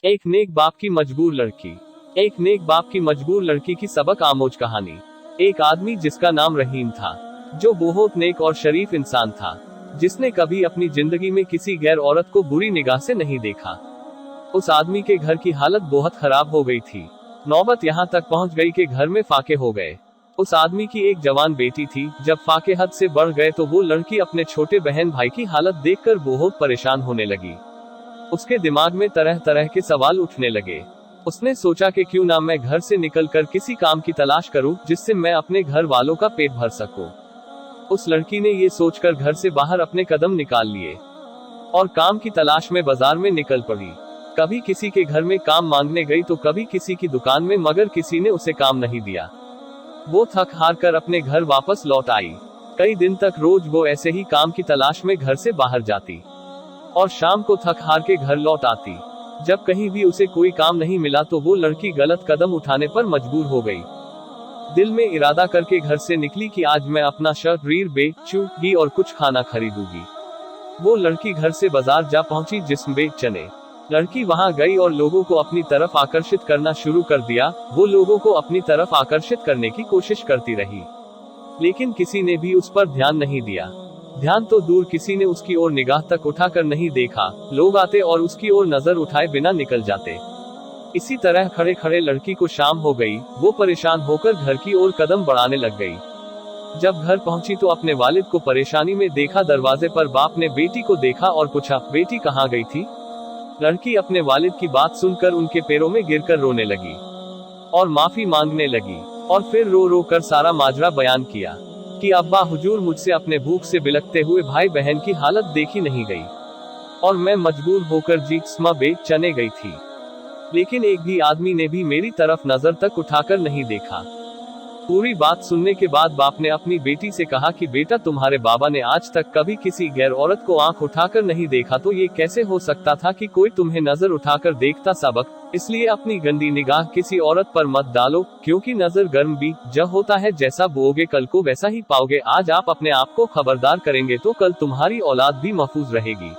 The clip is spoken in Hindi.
एक नेक बाप की मजबूर लड़की। एक नेक बाप की मजबूर लड़की की सबक आमोज कहानी। एक आदमी जिसका नाम रहीम था, जो बहुत नेक और शरीफ इंसान था, जिसने कभी अपनी जिंदगी में किसी गैर औरत को बुरी निगाह से नहीं देखा। उस आदमी के घर की हालत बहुत खराब हो गई थी। नौबत यहाँ तक पहुँच गई कि घर में फाके हो गए। उस आदमी की एक जवान बेटी थी। जब फाके हद से बढ़ गए तो वो लड़की अपने छोटे बहन भाई की हालत देखकर बहुत परेशान होने लगी। उसके दिमाग में तरह तरह के सवाल उठने लगे। उसने सोचा कि क्यों ना मैं घर से निकलकर किसी काम की तलाश करूं, जिससे मैं अपने घर वालों का पेट भर सकूं। उस लड़की ने ये सोचकर घर से बाहर अपने कदम निकाल लिए और काम की तलाश में बाजार में निकल पड़ी। कभी किसी के घर में काम मांगने गई तो कभी किसी की दुकान में, मगर किसी ने उसे काम नहीं दिया। वो थक हार कर अपने घर वापस लौट आई। कई दिन तक रोज वो ऐसे ही काम की तलाश में घर से बाहर जाती और शाम को थक हार के घर लौट आती। जब कहीं भी उसे कोई काम नहीं मिला तो वो लड़की गलत कदम उठाने पर मजबूर हो गई। दिल में इरादा करके घर से निकली कि आज मैं अपना शर्ट रीर बेचूंगी और कुछ खाना खरीदूंगी। वो लड़की घर से बाजार जा पहुंची जिसमें चने। लड़की वहां गई और लोगों को अपनी तरफ आकर्षित करना शुरू कर दिया। वो लोगों को अपनी तरफ आकर्षित करने की कोशिश करती रही, लेकिन किसी ने भी उस पर ध्यान नहीं दिया। ध्यान तो दूर, किसी ने उसकी ओर निगाह तक उठाकर नहीं देखा। लोग आते और उसकी ओर नजर उठाए बिना निकल जाते। इसी तरह खड़े खड़े लड़की को शाम हो गई। वो परेशान होकर घर की ओर कदम बढ़ाने लग गई। जब घर पहुंची तो अपने वालिद को परेशानी में देखा। दरवाजे पर बाप ने बेटी को देखा और पूछा, बेटी कहाँ गई थी? लड़की अपने वालिद की बात सुनकर उनके पैरों में गिरकर रोने लगी और माफी मांगने लगी, और फिर रो रो कर सारा माजरा बयान किया कि अब्बा हुजूर, मुझसे अपने भूख से बिलखते हुए भाई बहन की हालत देखी नहीं गई और मैं मजबूर होकर जिस्म बेच चने गई थी, लेकिन एक भी आदमी ने भी मेरी तरफ नजर तक उठाकर नहीं देखा। पूरी बात सुनने के बाद बाप ने अपनी बेटी से कहा कि बेटा, तुम्हारे बाबा ने आज तक कभी किसी गैर औरत को आंख उठाकर नहीं देखा, तो ये कैसे हो सकता था कि कोई तुम्हें नजर उठाकर देखता? सबक, इसलिए अपनी गंदी निगाह किसी औरत पर मत डालो, क्योंकि नजर गर्म भी जब होता है, जैसा बोओगे कल को वैसा ही पाओगे। आज आप अपने आप को खबरदार करेंगे तो कल तुम्हारी औलाद भी महफूज रहेगी।